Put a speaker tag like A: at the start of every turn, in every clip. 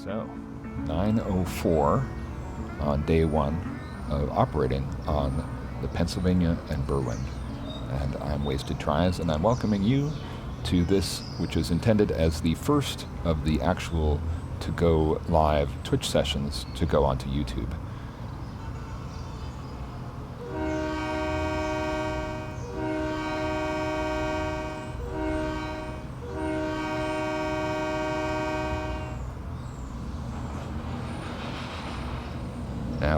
A: So, 9:04 on day one of operating on the Pennsylvania and Berwind. And I'm Wasted Tries, and I'm welcoming you to this, which is intended as the first of the actual to-go live Twitch sessions to go onto YouTube.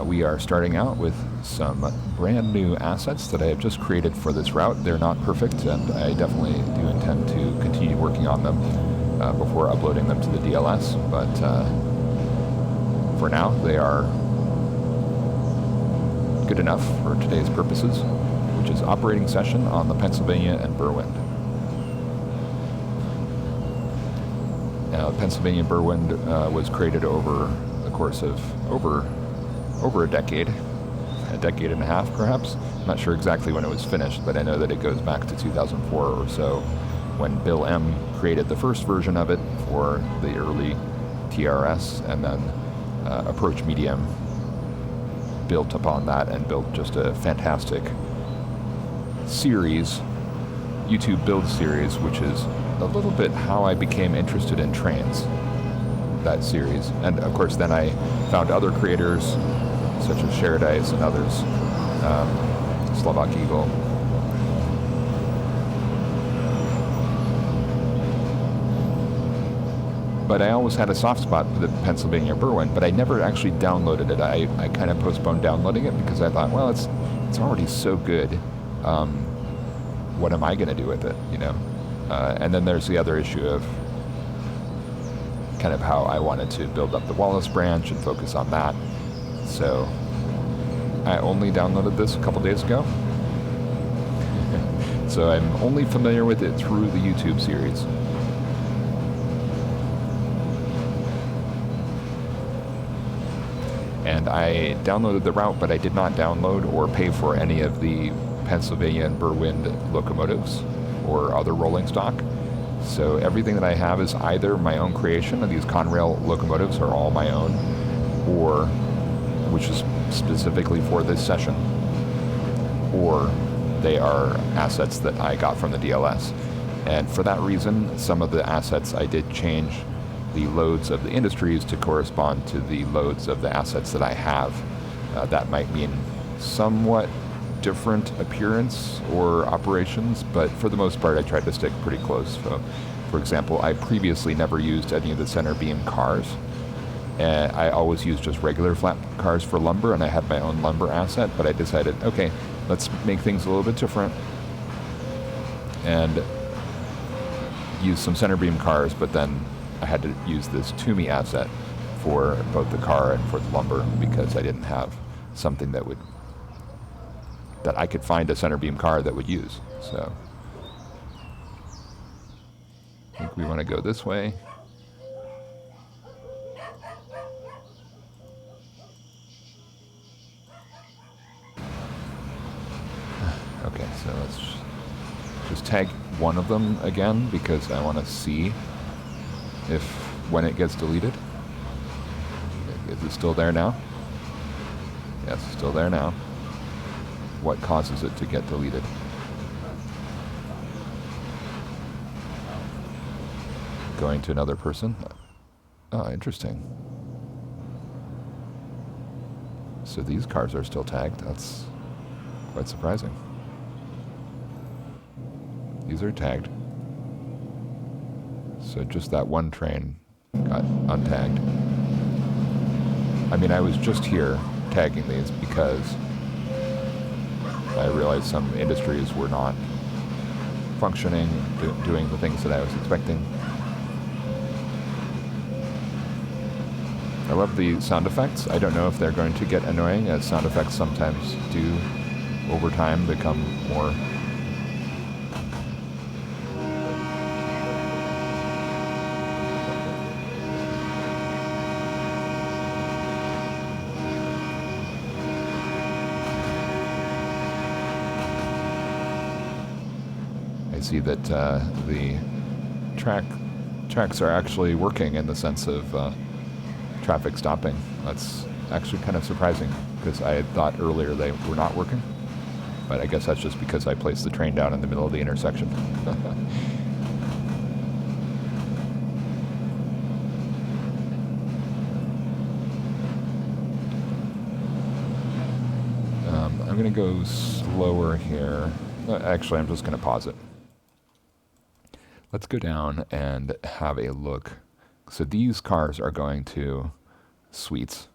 A: We are starting out with some brand new assets that I have just created for this route. They're not perfect, and I definitely do intend to continue working on them before uploading them to the DLS, but for now they are good enough for today's purposes, which is operating session on the Pennsylvania and Berwind. Now, Pennsylvania Berwind was created over the course of over a decade and a half perhaps. I'm not sure exactly when it was finished, but I know that it goes back to 2004 or so when Bill M. created the first version of it for the early TRS, and then Approach Medium built upon that and built just a fantastic series, YouTube build series, which is a little bit how I became interested in trains, that series. And of course then I found other creators such as Sheradice and others, Slovak Eagle. But I always had a soft spot for the Pennsylvania Berwind, but I never actually downloaded it. I kind of postponed downloading it because I thought, well, it's already so good. What am I going to do with it, you know? And then there's the other issue of kind of how I wanted to build up the Wallace branch and focus on that. So I only downloaded this a couple days ago. So I'm only familiar with it through the YouTube series. And I downloaded the route, but I did not download or pay for any of the Pennsylvania and Berwind locomotives or other rolling stock. So everything that I have is either my own creation, and these Conrail locomotives are all my own, or, which is specifically for this session, or they are assets that I got from the DLS. And for that reason, some of the assets I did change the loads of the industries to correspond to the loads of the assets that I have. That might mean somewhat different appearance or operations, but for the most part I tried to stick pretty close. So, for example, I previously never used any of the center beam cars. I always used just regular flat cars for lumber, and I had my own lumber asset, but I decided, okay, let's make things a little bit different and use some center beam cars, but then I had to use this Toomey asset for both the car and for the lumber because I didn't have something that I could find a center beam car that would use. So I think we want to go this way. Okay, so let's just tag one of them again because I want to see when it gets deleted. Is it still there now? Yes, it's still there now. What causes it to get deleted? Going to another person? Oh, interesting. So these cars are still tagged. That's quite surprising. These are tagged. So just that one train got untagged. I mean, I was just here tagging these because I realized some industries were not functioning, doing the things that I was expecting. I love the sound effects. I don't know if they're going to get annoying, as sound effects sometimes do over time become more I see that the tracks are actually working in the sense of traffic stopping. That's actually kind of surprising because I had thought earlier they were not working. But I guess that's just because I placed the train down in the middle of the intersection. I'm going to go slower here. Actually, I'm just going to pause it. Let's go down and have a look. So these cars are going to Suites,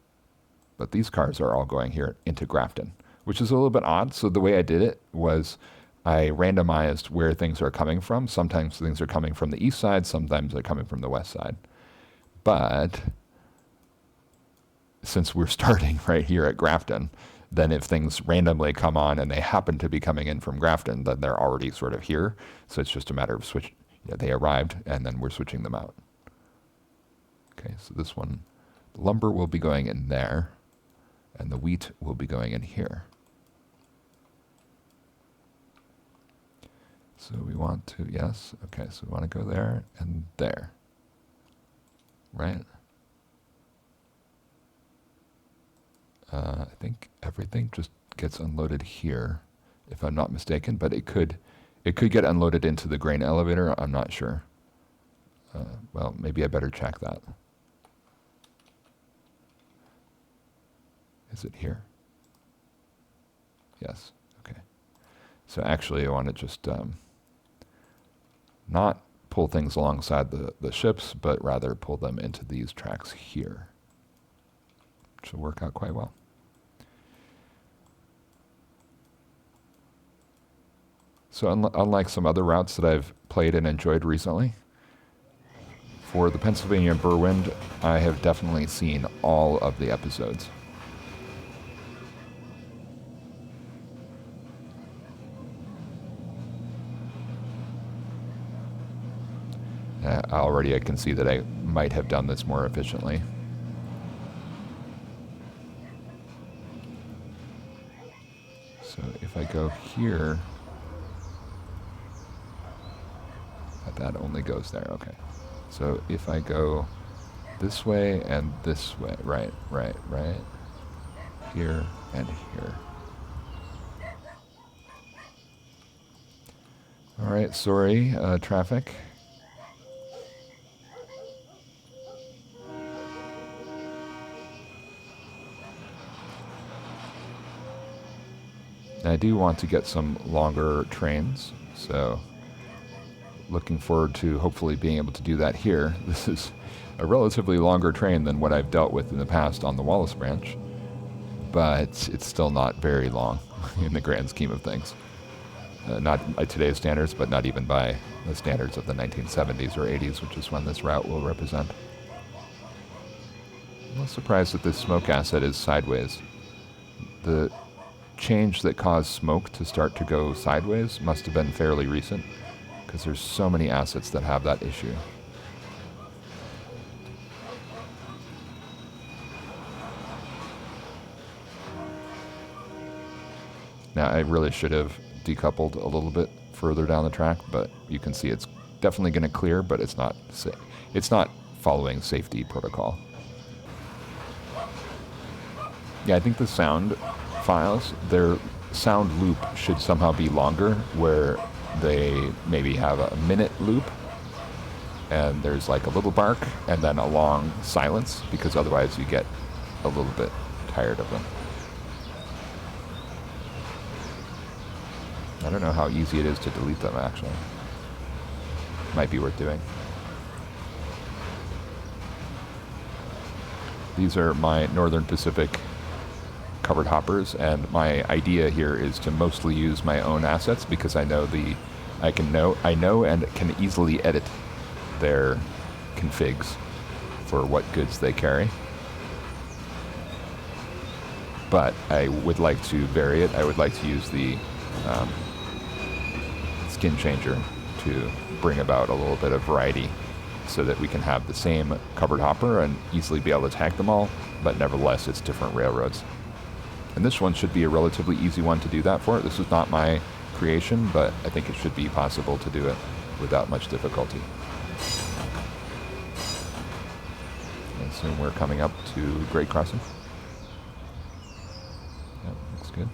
A: but these cars are all going here into Grafton, which is a little bit odd. So the way I did it was I randomized where things are coming from. Sometimes things are coming from the east side, sometimes they're coming from the west side. But since we're starting right here at Grafton, then if things randomly come on and they happen to be coming in from Grafton, then they're already sort of here. So it's just a matter of switch. Yeah, they arrived, and then we're switching them out. Okay, so this one, the lumber will be going in there, and the wheat will be going in here. So we want to, yes, okay, so we want to go there and there, right? I think everything just gets unloaded here, if I'm not mistaken, but it could get unloaded into the grain elevator. I'm not sure. Well, maybe I better check that. Is it here? Yes. Okay. So actually, I want to just not pull things alongside the ships, but rather pull them into these tracks here. Which will work out quite well. So unlike some other routes that I've played and enjoyed recently, for the Pennsylvania Berwind, I have definitely seen all of the episodes. Already I can see that I might have done this more efficiently. So if I go here, that only goes there, okay. So if I go this way and this way, right, here and here. All right, sorry, traffic. I do want to get some longer trains, so looking forward to hopefully being able to do that here. This is a relatively longer train than what I've dealt with in the past on the Wallace branch, but it's still not very long in the grand scheme of things. Not by today's standards, but not even by the standards of the 1970s or 80s, which is when this route will represent. I'm not surprised that this smoke asset is sideways. The change that caused smoke to start to go sideways must have been fairly recent, because there's so many assets that have that issue. Now, I really should have decoupled a little bit further down the track, but you can see it's definitely going to clear, but it's not following safety protocol. Yeah, I think the sound files, their sound loop should somehow be longer, where they maybe have a minute loop and there's like a little bark and then a long silence, because otherwise you get a little bit tired of them. I don't know how easy it is to delete them, actually. Might be worth doing. These are my Northern Pacific covered hoppers, and my idea here is to mostly use my own assets, because I know I know and can easily edit their configs for what goods they carry. But I would like to vary it. I would like to use the skin changer to bring about a little bit of variety, so that we can have the same covered hopper and easily be able to tag them all, but nevertheless it's different railroads. And this one should be a relatively easy one to do that for. This is not my creation, but I think it should be possible to do it without much difficulty. And assume we're coming up to Great Crossing. Yep, looks good.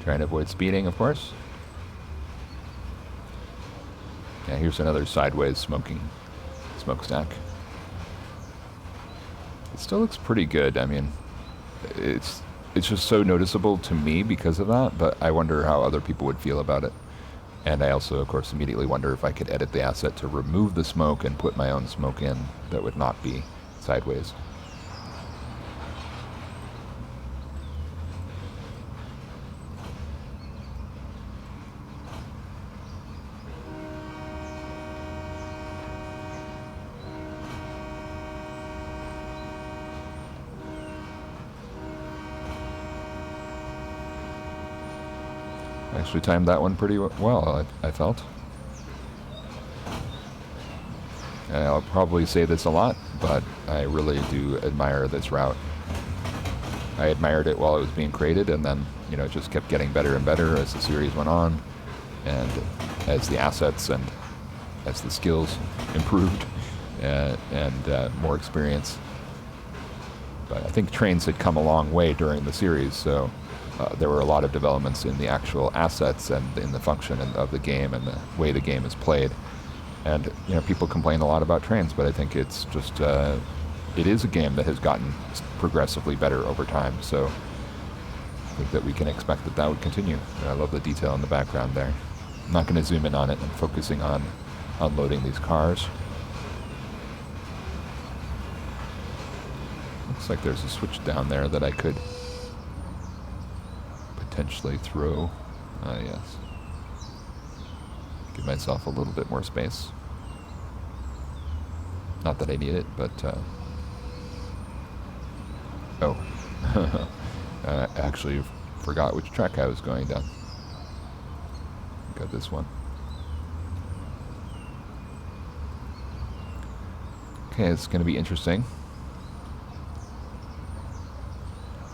A: Trying to avoid speeding, of course. Yeah, here's another sideways smokestack. It still looks pretty good. I mean, it's just so noticeable to me because of that, but I wonder how other people would feel about it. And I also, of course, immediately wonder if I could edit the asset to remove the smoke and put my own smoke in that would not be sideways. Actually timed that one pretty well, I felt. And I'll probably say this a lot, but I really do admire this route. I admired it while it was being created, and then, you know, it just kept getting better and better as the series went on, and as the assets and as the skills improved, and more experience. But I think trains had come a long way during the series, so there were a lot of developments in the actual assets and in the function of the game and the way the game is played. And, you know, people complain a lot about trains, but I think it's just, it is a game that has gotten progressively better over time. So I think that we can expect that that would continue. And I love the detail in the background there. I'm not going to zoom in on it. I'm focusing on unloading these cars. Looks like there's a switch down there that I could potentially throw. Yes. Give myself a little bit more space. Not that I need it, but oh. I actually forgot which track I was going down. Got this one. Okay, it's going to be interesting.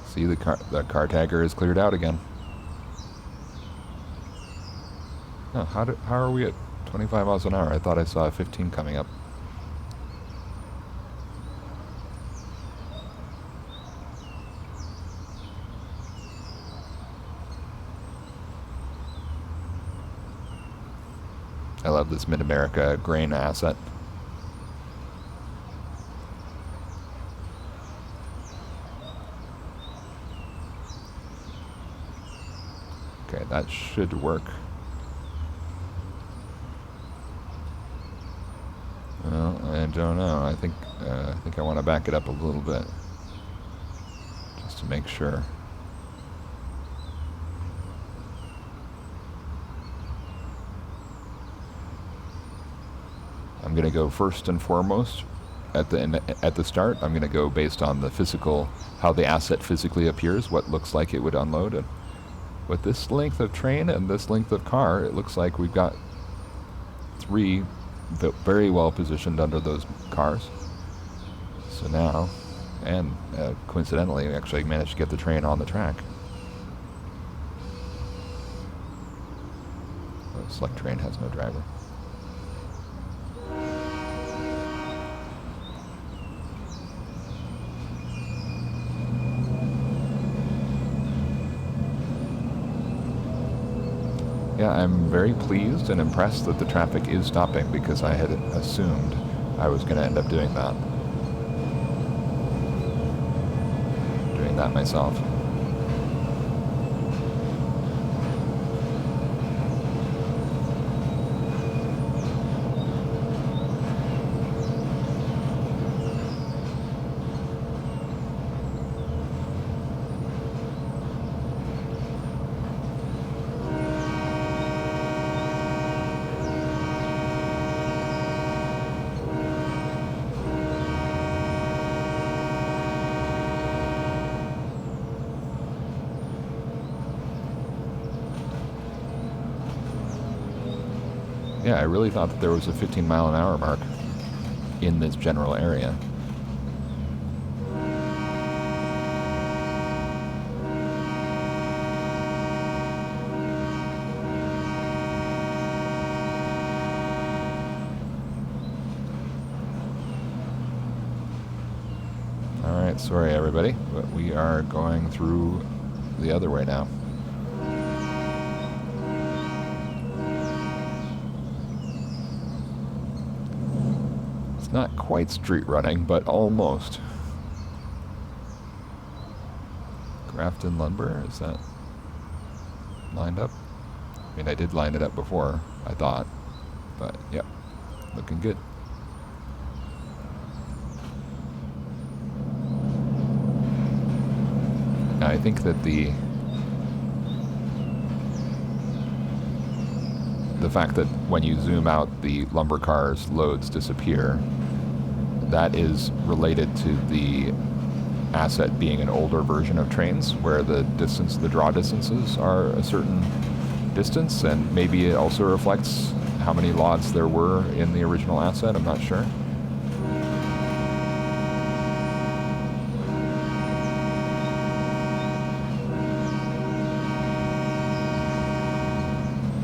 A: See, the car tagger is cleared out again. Oh, how are we at 25 miles an hour? I thought I saw a 15 coming up. I love this Mid-America grain asset. Okay, that should work. Well, I don't know. I think I want to back it up a little bit, just to make sure. I'm going to go first and foremost at the start. I'm going to go based on the physical, how the asset physically appears, what looks like it would unload, and with this length of train and this length of car, it looks like we've got 3 very well positioned under those cars. So now, and coincidentally, we actually managed to get the train on the track. The select train has no driver. Yeah, I'm very pleased and impressed that the traffic is stopping, because I had assumed I was going to end up doing that myself. Yeah, I really thought that there was a 15-mile-an-hour mark in this general area. Alright, sorry everybody, but we are going through the other way now. It's not quite street running, but almost. Grafton Lumber, is that lined up? I mean, I did line it up before, I thought, but yep, looking good. I think that the fact that when you zoom out, the lumber car's loads disappear, that is related to the asset being an older version of trains, where the draw distances are a certain distance, and maybe it also reflects how many lots there were in the original asset. I'm not sure.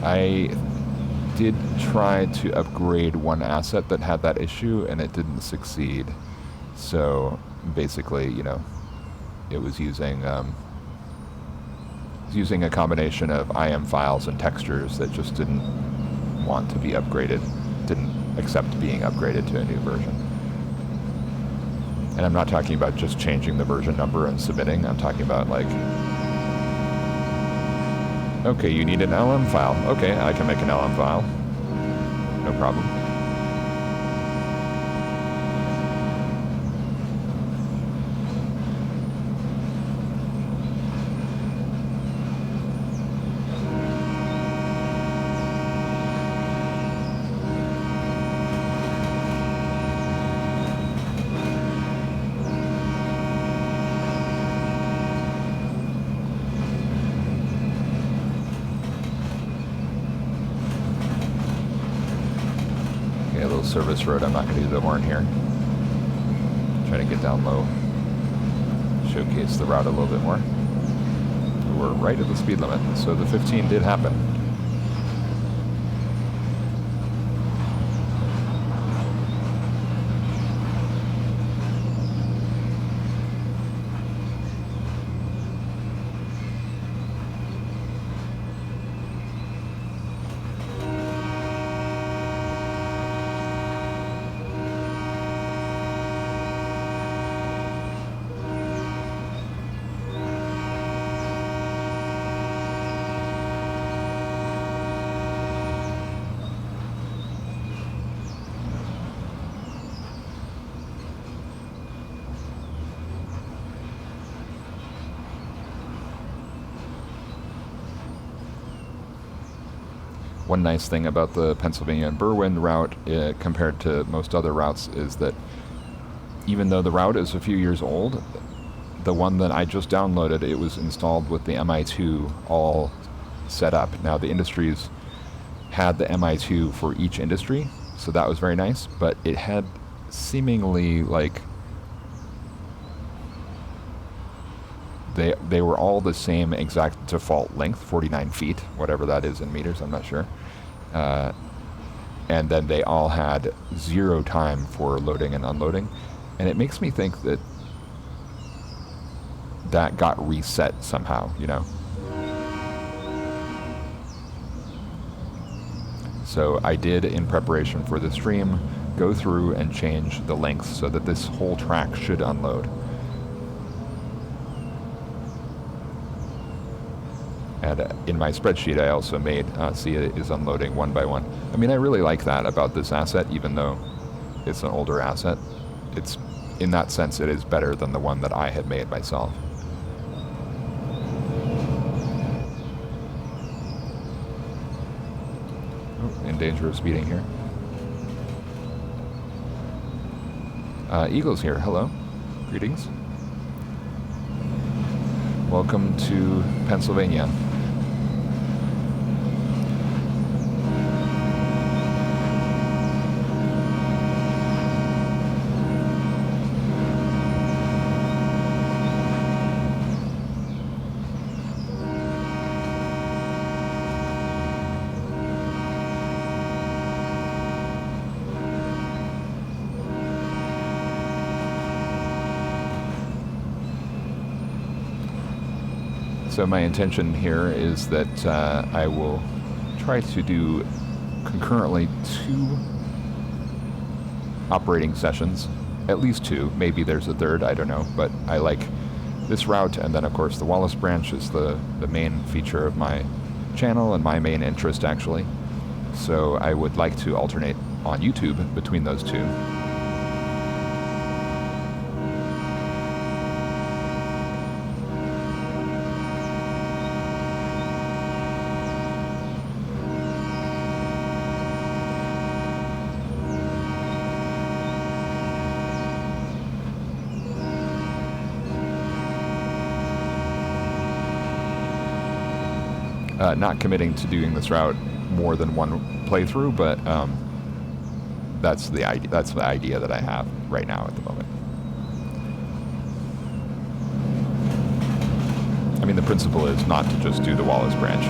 A: I did try to upgrade one asset that had that issue, and it didn't succeed. So basically, you know, it was using a combination of IM files and textures that just didn't want to be upgraded, didn't accept being upgraded to a new version. And I'm not talking about just changing the version number and submitting. I'm talking about like, okay, you need an LM file. Okay, I can make an LM file. No problem. Service road. I'm not going to do the horn here. Try to get down low. Showcase the route a little bit more. We're right at the speed limit, so the 15 did happen. One nice thing about the Pennsylvania Berwind route compared to most other routes is that even though the route is a few years old, the one that I just downloaded, it was installed with the MI2 all set up. Now the industries had the MI2 for each industry, so that was very nice, but it had seemingly like they were all the same exact default length, 49 feet, whatever that is in meters, I'm not sure. And then they all had 0 time for loading and unloading. And it makes me think that that got reset somehow, you know? So I did, in preparation for the stream, go through and change the length so that this whole track should unload. And in my spreadsheet, I also made, see it is unloading one by one. I mean, I really like that about this asset, even though it's an older asset. It's, in that sense, it is better than the one that I had made myself. Oh, in danger of speeding here. Eagle's here, hello, greetings. Welcome to Pennsylvania. So my intention here is that I will try to do concurrently 2 operating sessions, at least 2, maybe there's a third, I don't know, but I like this route, and then of course the Wallace branch is the main feature of my channel and my main interest actually. So I would like to alternate on YouTube between those 2. Not committing to doing this route more than 1 playthrough, but that's the idea. That's the idea that I have right now at the moment. I mean, the principle is not to just do the Wallace branch.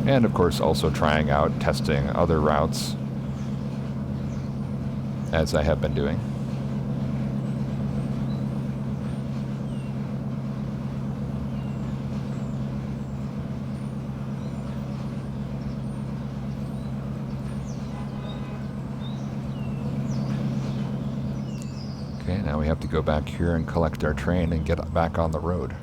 A: And of course also trying out, testing other routes as I have been doing. Okay, now we have to go back here and collect our train and get back on the road.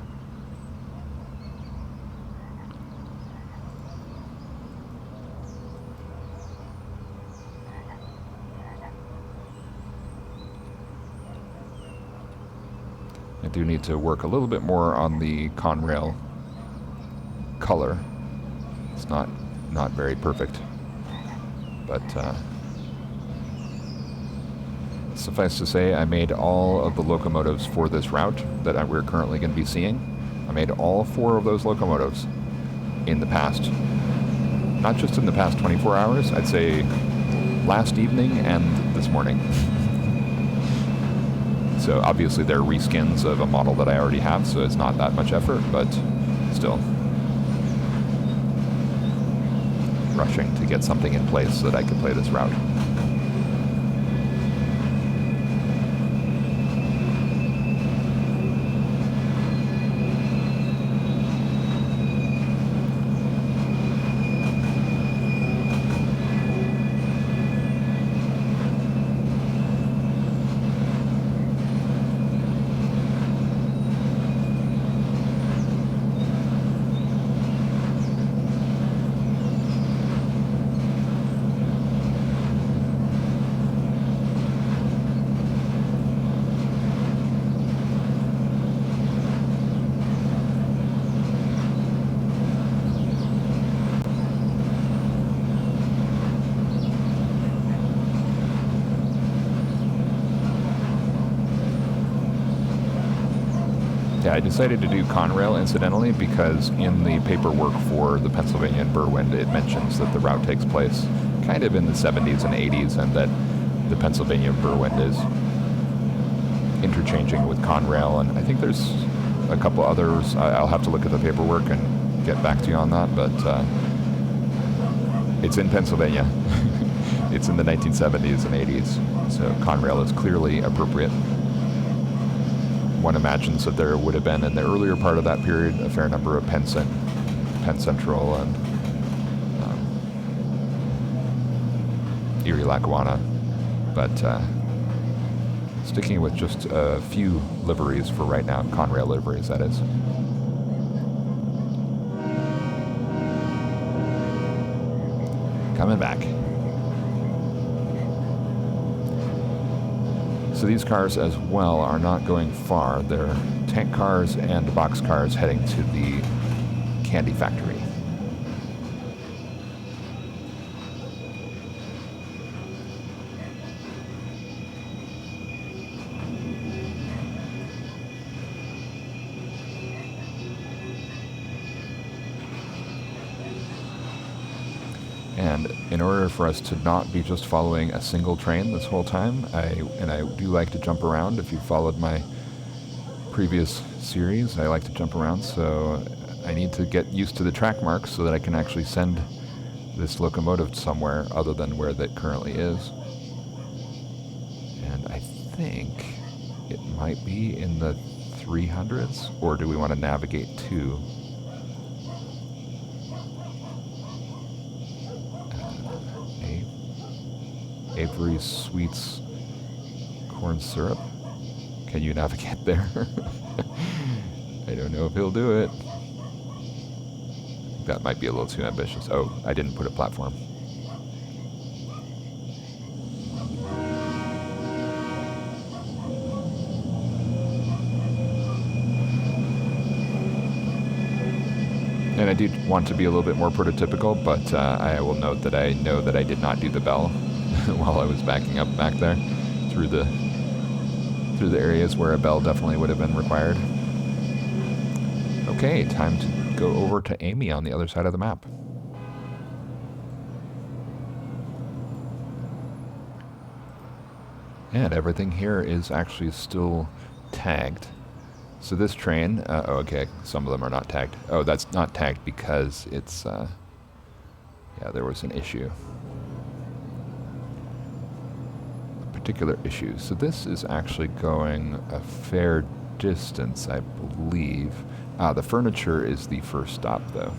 A: I do need to work a little bit more on the Conrail color. It's not very perfect, but suffice to say, I made all of the locomotives for this route that we're currently going to be seeing. I made all 4 of those locomotives in the past, not just in the past 24 hours, I'd say last evening and this morning. So obviously they're reskins of a model that I already have, so it's not that much effort, but still. Rushing to get something in place so that I can play this route. Yeah, I decided to do Conrail incidentally because in the paperwork for the Pennsylvania Berwind it mentions that the route takes place kind of in the 70s and 80s and that the Pennsylvania Berwind is interchanging with Conrail, and I think there's a couple others. I'll have to look at the paperwork and get back to you on that, but it's in Pennsylvania. It's in the 1970s and 80s, so Conrail is clearly appropriate. One imagines that there would have been, in the earlier part of that period, a fair number of Penn Central and Erie-Lackawanna, but sticking with just a few liveries for right now, Conrail liveries, that is. Coming back. So these cars as well are not going far. They're tank cars and box cars heading to the candy factory. And in order for us to not be just following a single train this whole time, I do like to jump around. If you followed my previous series, I like to jump around, so I need to get used to the track marks so that I can actually send this locomotive somewhere other than where that currently is. And I think it might be in the 300s, or do we want to navigate to Avery Sweets corn syrup? Can you navigate there? I don't know if he'll do it. That might be a little too ambitious. Oh, I didn't put a platform. And I do want to be a little bit more prototypical, but I will note that I know that I did not do the bell while I was backing up back there through the areas where a bell definitely would have been required. Okay, time to go over to Amy on the other side of the map. And everything here is actually still tagged. So this train, oh, okay, some of them are not tagged. Oh, that's not tagged because it's, yeah, there was an issue. A particular issue. So this is actually going a fair distance, I believe. The furniture is the first stop, though.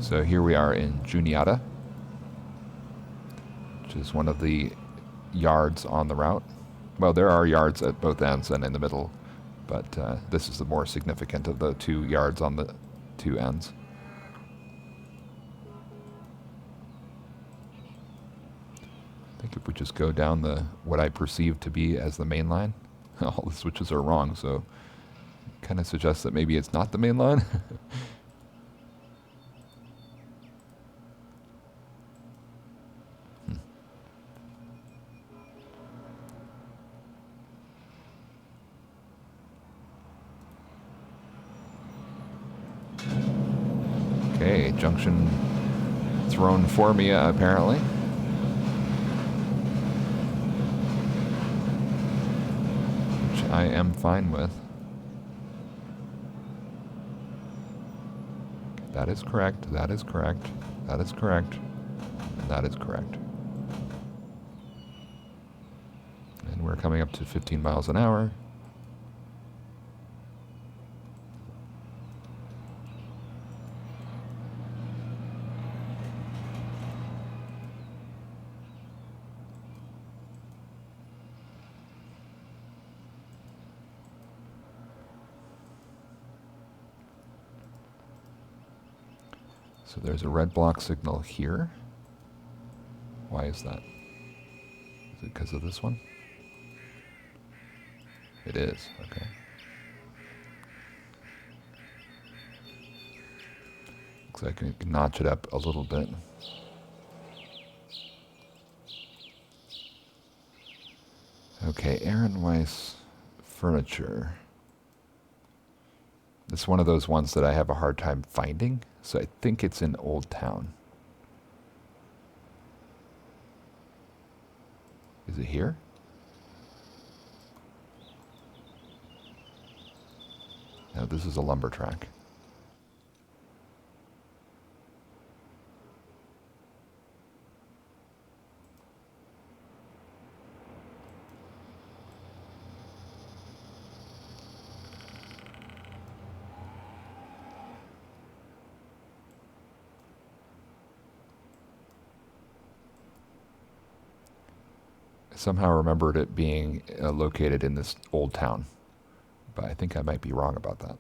A: So here we are in Juniata, which is one of the yards on the route. Well, there are yards at both ends and in the middle, but this is the more significant of the 2 yards on the 2 ends. I think if we just go down what I perceive to be as the main line, all the switches are wrong, so kind of suggests that maybe it's not the main line. Okay, junction thrown for me, apparently. Which I am fine with. That is correct, that is correct, that is correct, and that is correct. And we're coming up to 15 miles an hour. So there's a red block signal here. Why is that? Is it because of this one? It is, okay. Looks like I can notch it up a little bit. Okay, Aaron Weiss Furniture. It's one of those ones that I have a hard time finding, so I think it's in Old Town. Is it here? No, this is a lumber track. I somehow remembered it being located in this Old Town, but I think I might be wrong about that.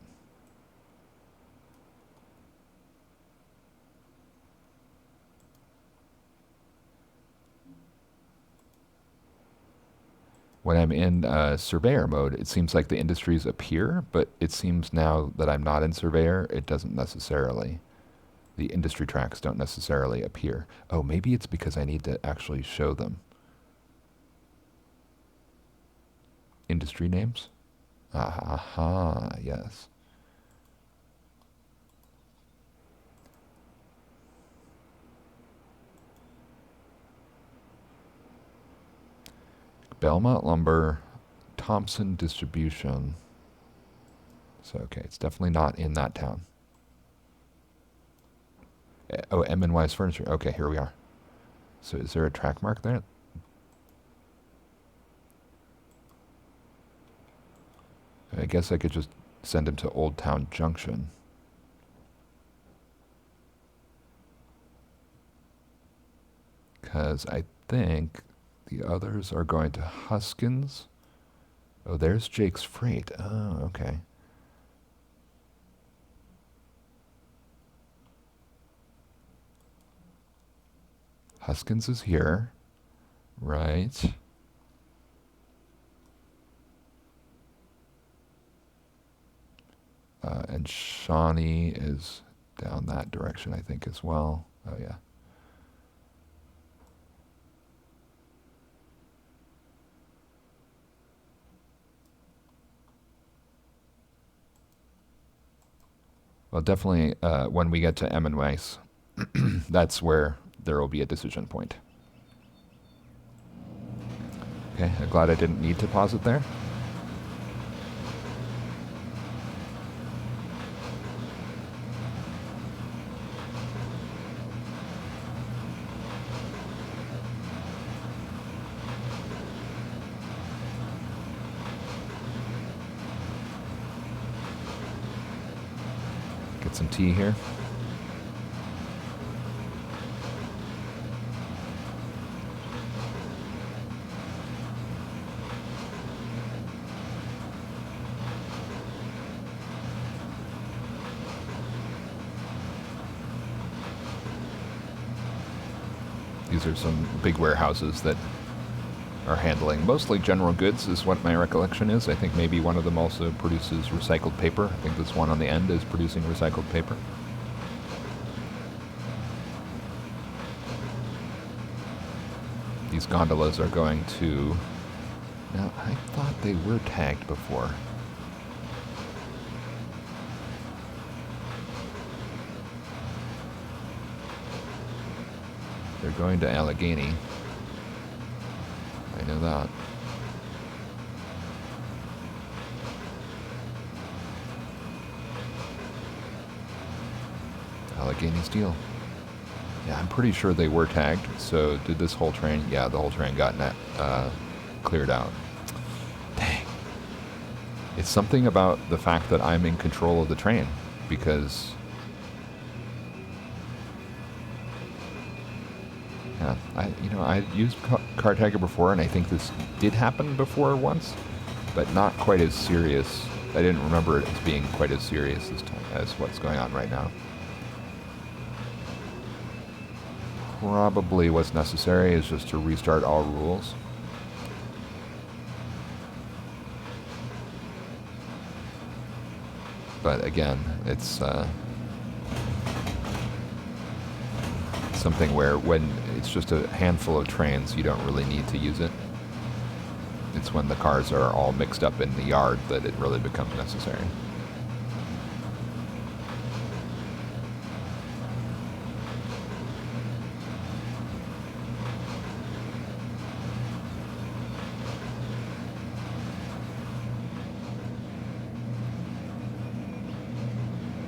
A: When I'm in surveyor mode, it seems like the industries appear, but it seems now that I'm not in surveyor, it doesn't necessarily. The industry tracks don't necessarily appear. Oh, maybe it's because I need to actually show them. Industry names? Aha, yes. Belmont Lumber, Thompson Distribution. So, okay, it's definitely not in that town. Oh, M&Y's Furniture. Okay, here we are. So is there a track mark there? I guess I could just send him to Old Town Junction. Because I think the others are going to Huskins. Oh, there's Jake's Freight. Oh, okay. Huskins is here, right? And Shawnee is down that direction, I think, as well. Oh, yeah. Well, definitely when we get to M&Y's, that's where there will be a decision point. Okay, I'm glad I didn't need to pause it there. Get some tea here. These are some big warehouses that are handling mostly general goods is what my recollection is. I think maybe one of them also produces recycled paper. I think this one on the end is producing recycled paper. These gondolas are going to... Now, I thought they were tagged before. They're going to Allegheny. I know that. Allegheny Steel. Yeah, I'm pretty sure they were tagged. So did this whole train? Yeah, the whole train got cleared out. Dang. It's something about the fact that I'm in control of the train, because... Yeah, I used Car Tagger before, and I think this did happen before once, but not quite as serious. I didn't remember it as being quite as serious as what's going on right now. Probably what's necessary is just to restart all rules. But again, it's something where when it's just a handful of trains, you don't really need to use it. It's when the cars are all mixed up in the yard that it really becomes necessary.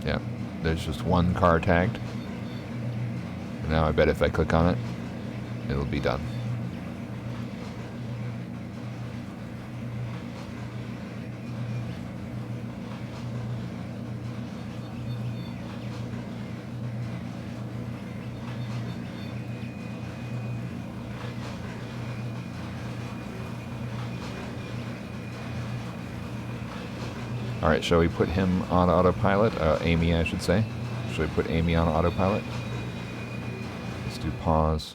A: Yeah, there's just one car tagged. Now I bet if I click on it, it'll be done. All right, shall we put him on autopilot? Amy, I should say. Should we put Amy on autopilot? Do pause,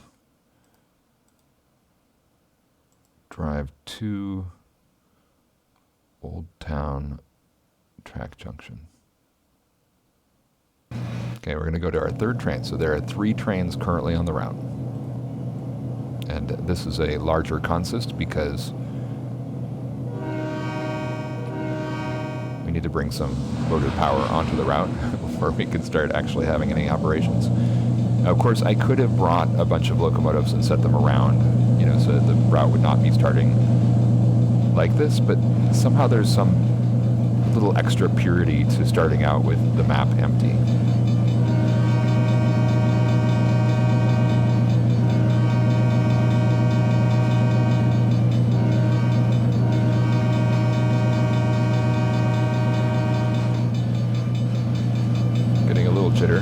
A: drive to Old Town Track Junction. Okay, we're going to go to our third train. So there are 3 trains currently on the route. And this is a larger consist because we need to bring some loaded power onto the route before we can start actually having any operations. Now, of course, I could have brought a bunch of locomotives and set them around, so the route would not be starting like this, but somehow there's some little extra purity to starting out with the map empty. Getting a little jitter.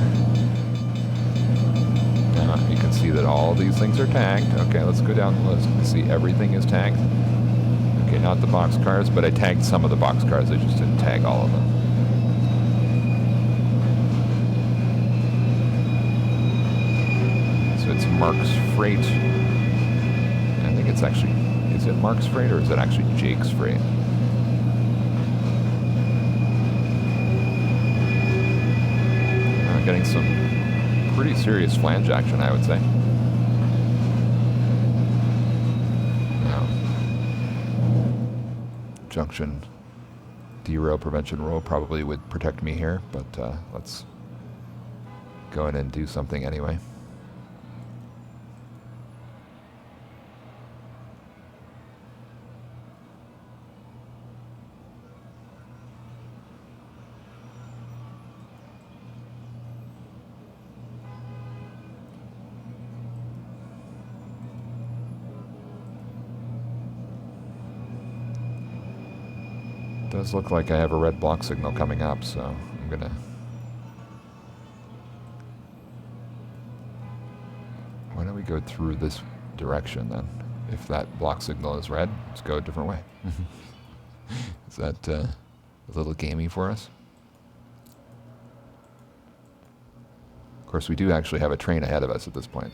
A: You can see that all these things are tagged. Okay, let's go down the list and see everything is tagged. Okay, not the boxcars, but I tagged some of the boxcars. I just didn't tag all of them. So it's Mark's Freight. I think it's actually, is it Mark's Freight or is it actually Jake's Freight? Getting some pretty serious flange action, I would say. Junction derail prevention roll probably would protect me here, but let's go in and do something anyway. Does look like I have a red block signal coming up, so I'm gonna... Why don't we go through this direction then? If that block signal is red, let's go a different way. Is that a little gamey for us? Of course, we do actually have a train ahead of us at this point.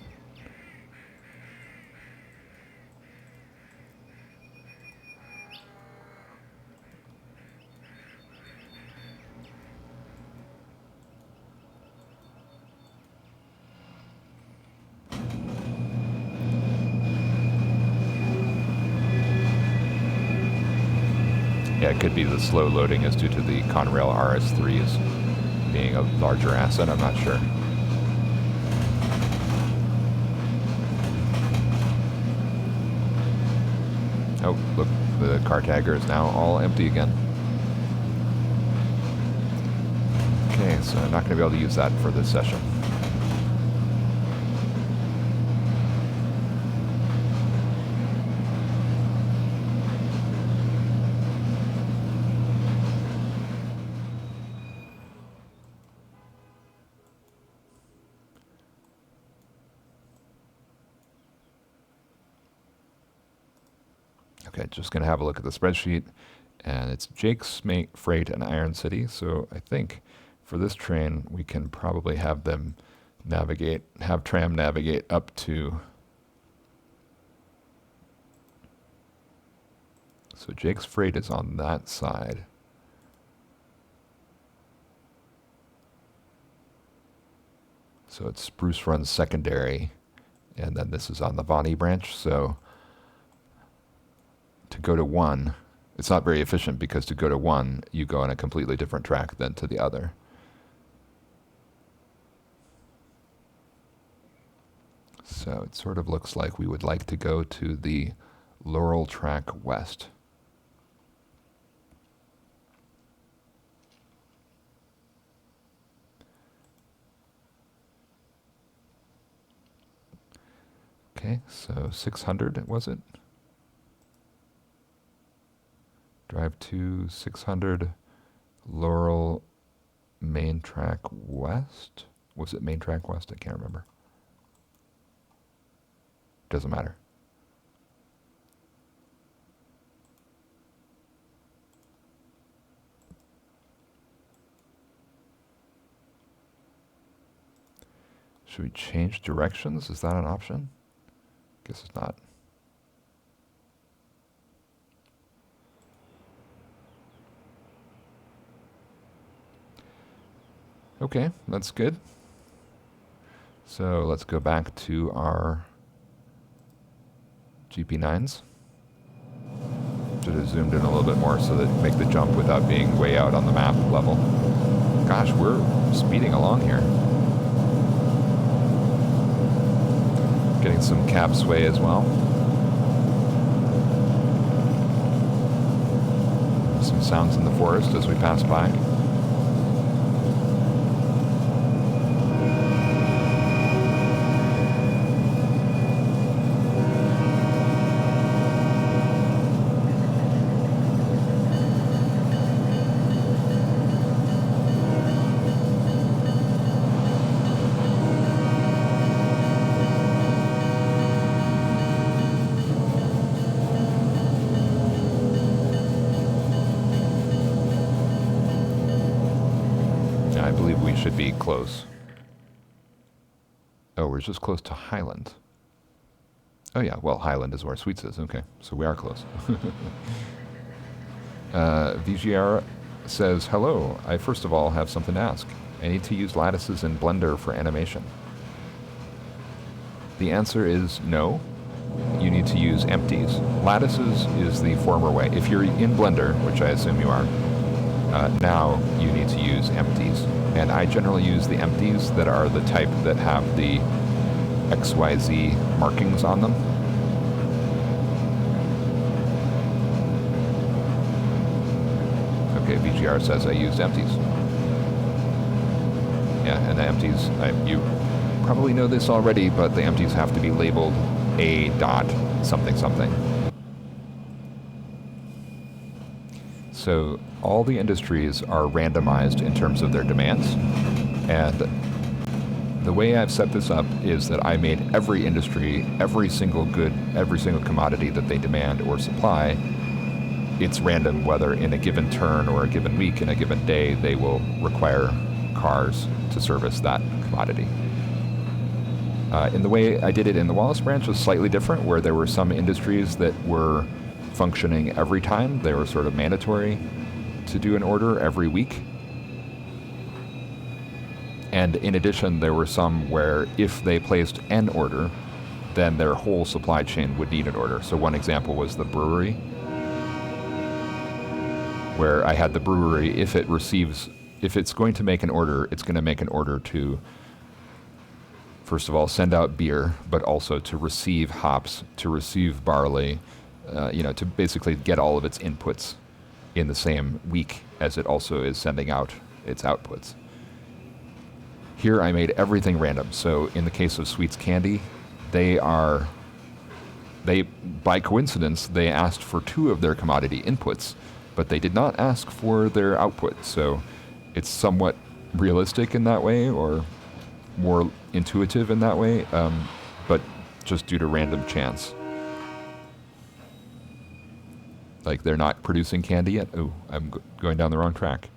A: Yeah, it could be the slow loading is due to the Conrail RS3s being a larger asset, I'm not sure. Oh, look, the car tagger is now all empty again. Okay, so I'm not going to be able to use that for this session. Okay, just going to have a look at the spreadsheet, and it's Jake's Freight and Iron City, so I think for this train we can probably have them navigate, have tram navigate up to... So Jake's Freight is on that side. So it's Spruce Run Secondary, and then this is on the Vonnie branch, so... To go to one, it's not very efficient because to go to one, you go on a completely different track than to the other. So it sort of looks like we would like to go to the Laurel track west. Okay, so 600 was it? Drive to 600 Laurel main track west. Was it main track west? I can't remember. Doesn't matter. Should we change directions? Is that an option? Guess it's not. Okay, that's good. So let's go back to our GP9s. Should have zoomed in a little bit more so that make the jump without being way out on the map level. Gosh, we're speeding along here. Getting some cab sway as well. sounds in the forest as we pass by. I believe we should be close. Oh, we're just close to Highland. Oh yeah, well, Highland is where Sweets is. Okay, so we are close. VGR says, hello, I first of all have something to ask. I need to use lattices in Blender for animation. The answer is no. You need to use empties. Lattices is the former way. If you're in Blender, which I assume you are, now you need to use empties. And I generally use the empties that are the type that have the XYZ markings on them. Okay, VGR says I used empties. Yeah, and the empties, you probably know this already, but the empties have to be labeled A dot something something. So all the industries are randomized in terms of their demands. And the way I've set this up is that I made every industry, every single good, every single commodity that they demand or supply, it's random whether in a given turn or a given week, in a given day, they will require cars to service that commodity. In the way I did it in the Wallace branch was slightly different, where there were some industries that were functioning every time. They were sort of mandatory to do an order every week. And in addition, there were some where if they placed an order, then their whole supply chain would need an order. So one example was the brewery, where I had the brewery, if it's going to make an order, it's going to make an order to, first of all, send out beer, but also to receive hops, to receive barley, to basically get all of its inputs in the same week as it also is sending out its outputs. Here I made everything random. So in the case of Sweets Candy, by coincidence, they asked for 2 of their commodity inputs, but they did not ask for their output. So it's somewhat realistic in that way, or more intuitive in that way, but just due to random chance. Like they're not producing candy yet. Oh, I'm going down the wrong track.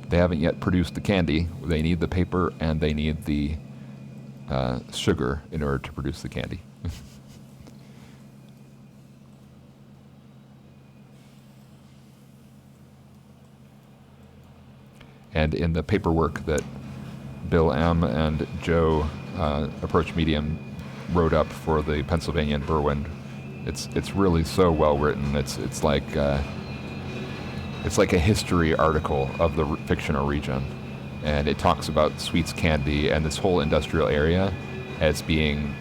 A: They haven't yet produced the candy. They need the paper and they need the sugar in order to produce the candy. And in the paperwork that Bill M. and Joe Approach Medium wrote up for the Pennsylvania Berwind, it's really so well written. It's like a history article of the fictional region, and it talks about Sweets Candy and this whole industrial area as being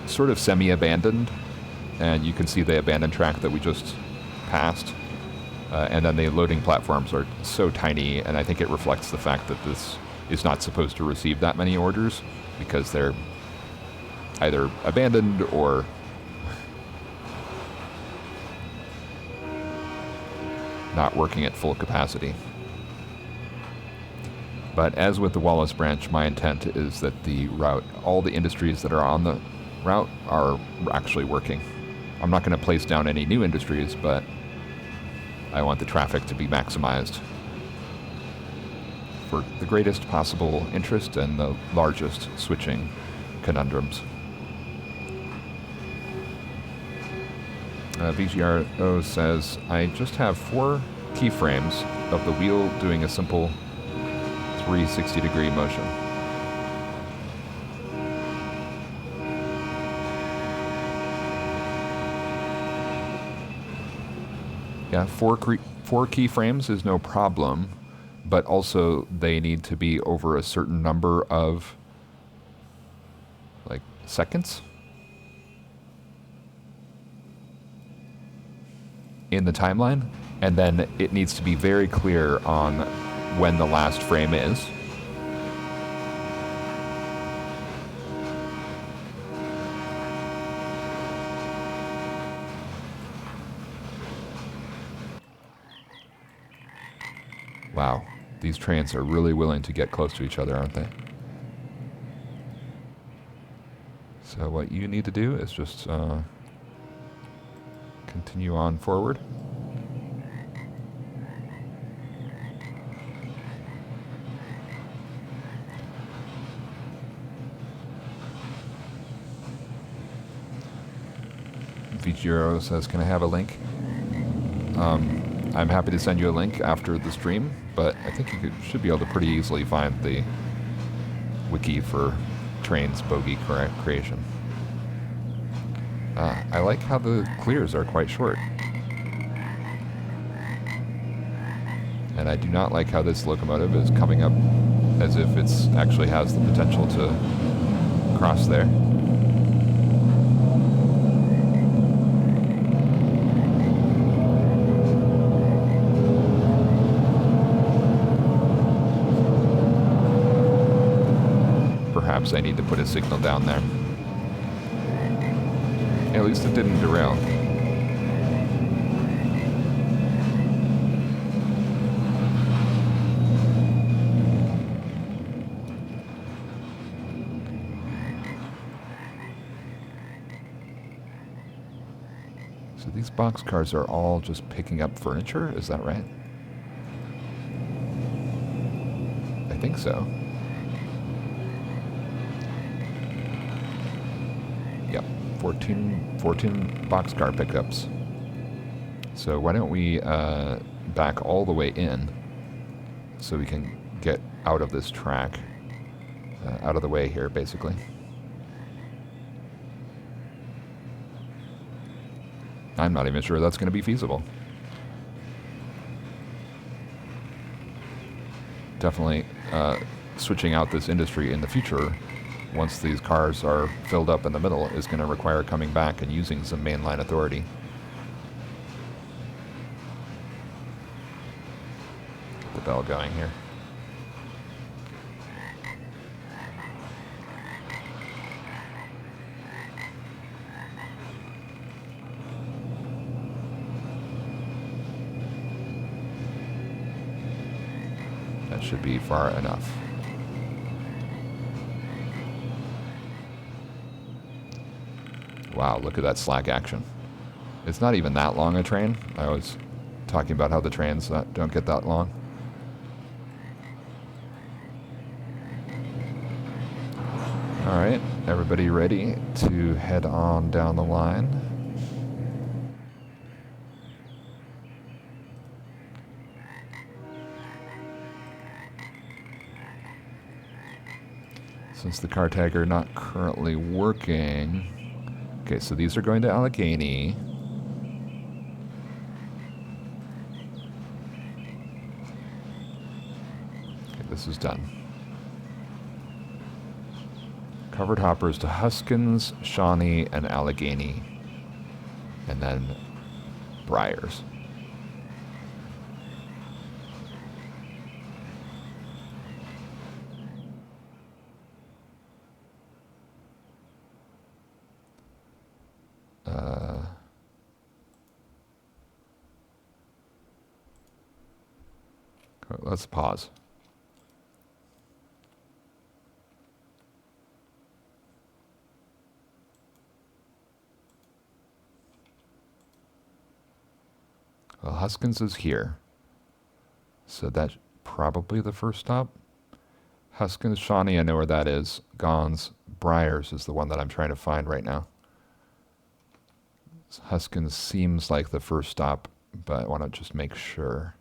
A: sort of semi-abandoned, and you can see the abandoned track that we just passed. And then the loading platforms are so tiny, and I think it reflects the fact that this is not supposed to receive that many orders because they're either abandoned or not working at full capacity. But as with the Wallace branch, my intent is that the route, all the industries that are on the route are actually working. I'm not going to place down any new industries, but I want the traffic to be maximized for the greatest possible interest and the largest switching conundrums. VGRO says, I just have 4 keyframes of the wheel doing a simple 360-degree motion. Yeah, 4 keyframes is no problem, but also they need to be over a certain number of seconds in the timeline, and then it needs to be very clear on when the last frame is. Wow, these trains are really willing to get close to each other, aren't they? So what you need to do is just continue on forward. Vigiro says, can I have a link? I'm happy to send you a link after the stream, but I think you should be able to pretty easily find the wiki for trains bogey creation. I like how the clears are quite short. And I do not like how this locomotive is coming up as if it's actually has the potential to cross there. Perhaps I need to put a signal down there. At least it didn't derail. So these boxcars are all just picking up furniture, is that right? I think so. Yep, 14 boxcar pickups. So why don't we back all the way in so we can get out of this track, out of the way here, basically. I'm not even sure that's going to be feasible. Definitely switching out this industry in the future, once these cars are filled up in the middle, is going to require coming back and using some mainline authority. Get the bell going here. That should be far enough. Wow, look at that slack action. It's not even that long a train. I was talking about how the trains don't get that long. All right, everybody ready to head on down the line? Since the car tagger not currently working. Okay, so these are going to Allegheny. Okay, this is done. Covered hoppers to Huskins, Shawnee, and Allegheny. And then Briars. Let's pause. Well, Huskins is here. So that's probably the first stop. Huskins, Shawnee, I know where that is. Gons, Briars is the one that I'm trying to find right now. Huskins seems like the first stop, but I want to just make sure.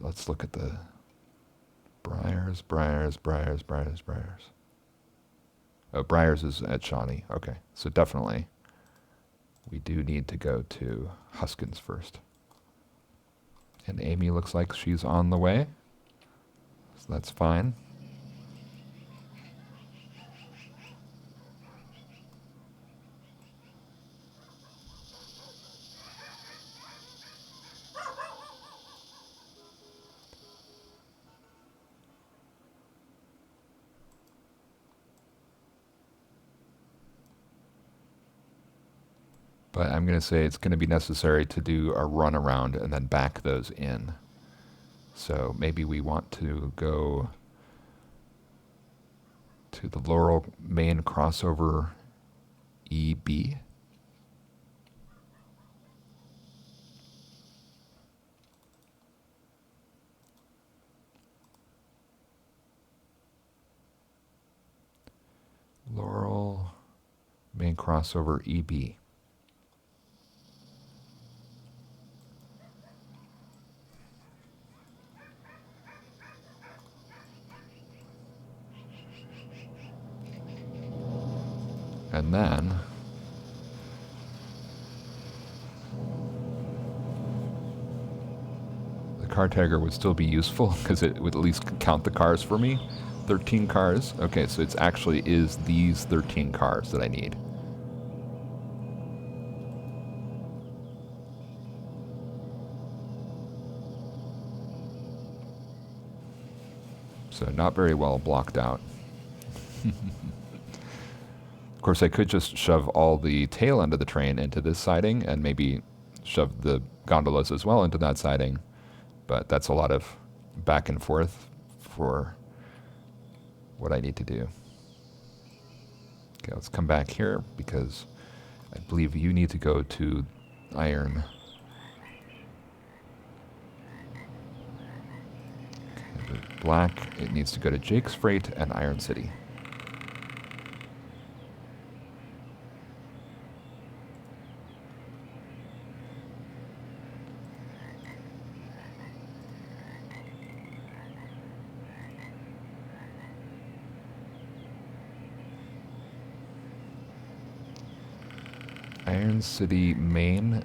A: Let's look at the Briars. Oh, Briars is at Shawnee. Okay, so definitely we do need to go to Huskins first. And Amy looks like she's on the way, so that's fine. But I'm going to say it's going to be necessary to do a run around and then back those in. So maybe we want to go to the Laurel main crossover EB. Laurel main crossover EB. And then the car tagger would still be useful because it would at least count the cars for me. 13 cars. Okay, so it's actually is these 13 cars that I need. So not very well blocked out. Of course, I could just shove all the tail end of the train into this siding and maybe shove the gondolas as well into that siding, but that's a lot of back and forth for what I need to do. Okay, let's come back here because I believe you need to go to Iron. Okay, black, it needs to go to Jake's Freight and Iron City. Iron City, Main,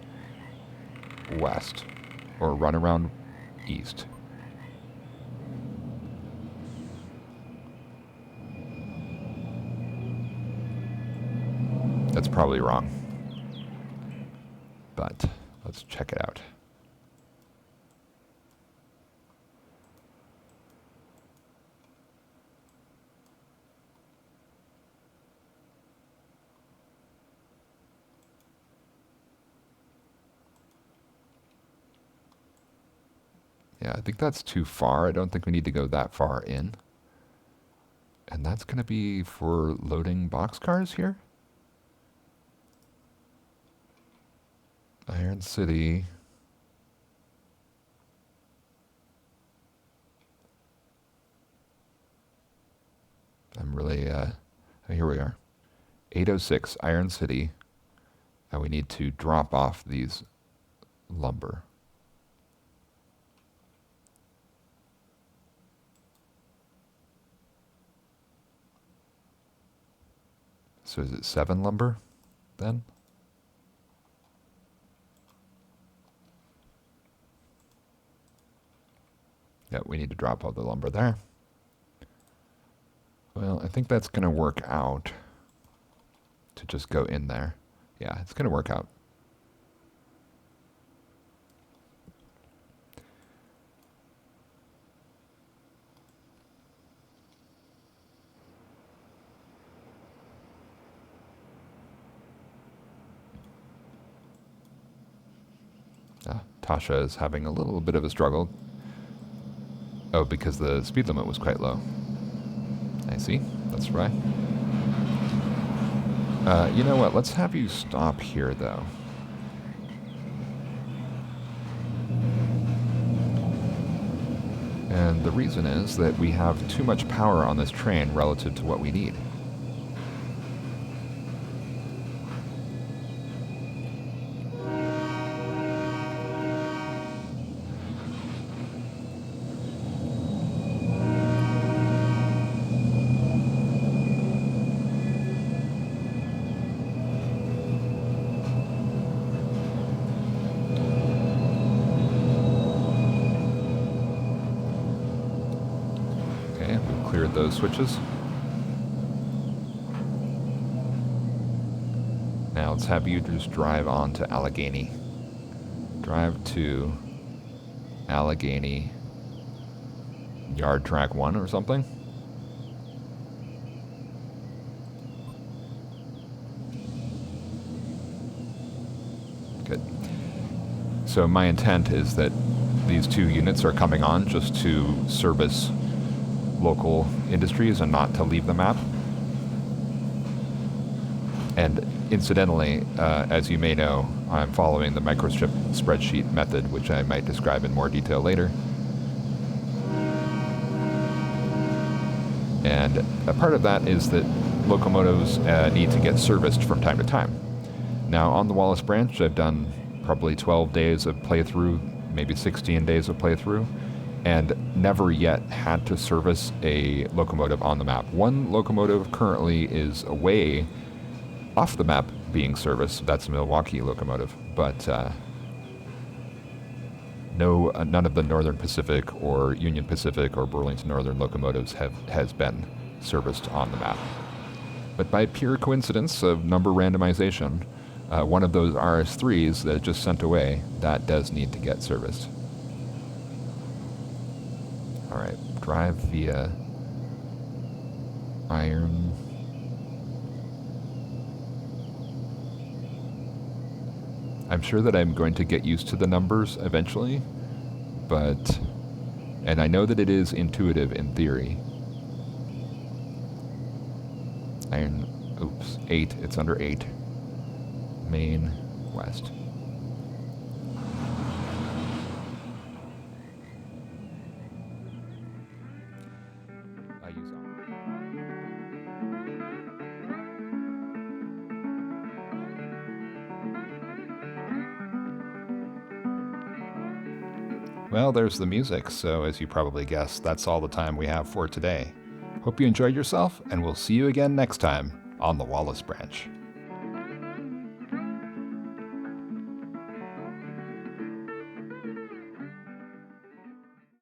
A: West, or run around East. That's probably wrong, but let's check it out. Yeah, I think that's too far. I don't think we need to go that far in. And that's going to be for loading boxcars here? Iron City. I'm really, here we are. 806 Iron City. And we need to drop off these lumber. So is it 7 lumber then? Yeah, we need to drop all the lumber there. Well, I think that's going to work out to just go in there. Yeah, it's going to work out. Tasha is having a little bit of a struggle. Oh, because the speed limit was quite low. I see. That's right. You know what? Let's have you stop here, though. And the reason is that we have too much power on this train relative to what we need. cleared those switches. Now let's have you just drive on to Allegheny. Drive to Allegheny Yard Track 1 or something. Good. So my intent is that these 2 units are coming on just to service local industries and not to leave the map. And incidentally, as you may know, I'm following the microstrip spreadsheet method, which I might describe in more detail later. And a part of that is that locomotives need to get serviced from time to time. Now, on the Wallace branch, I've done probably 12 days of playthrough, maybe 16 days of playthrough, and never yet had to service a locomotive on the map. One locomotive currently is away off the map being serviced. That's a Milwaukee locomotive, but none of the Northern Pacific or Union Pacific or Burlington Northern locomotives has been serviced on the map. But by pure coincidence of number randomization, one of those RS3s that just sent away, that does need to get serviced. All right, drive via Iron. I'm sure that I'm going to get used to the numbers eventually, and I know that it is intuitive in theory. 8, it's under 8. Main, west. Well, there's the music, so as you probably guessed, that's all the time we have for today. Hope you enjoyed yourself, and we'll see you again next time on the Wallace Branch.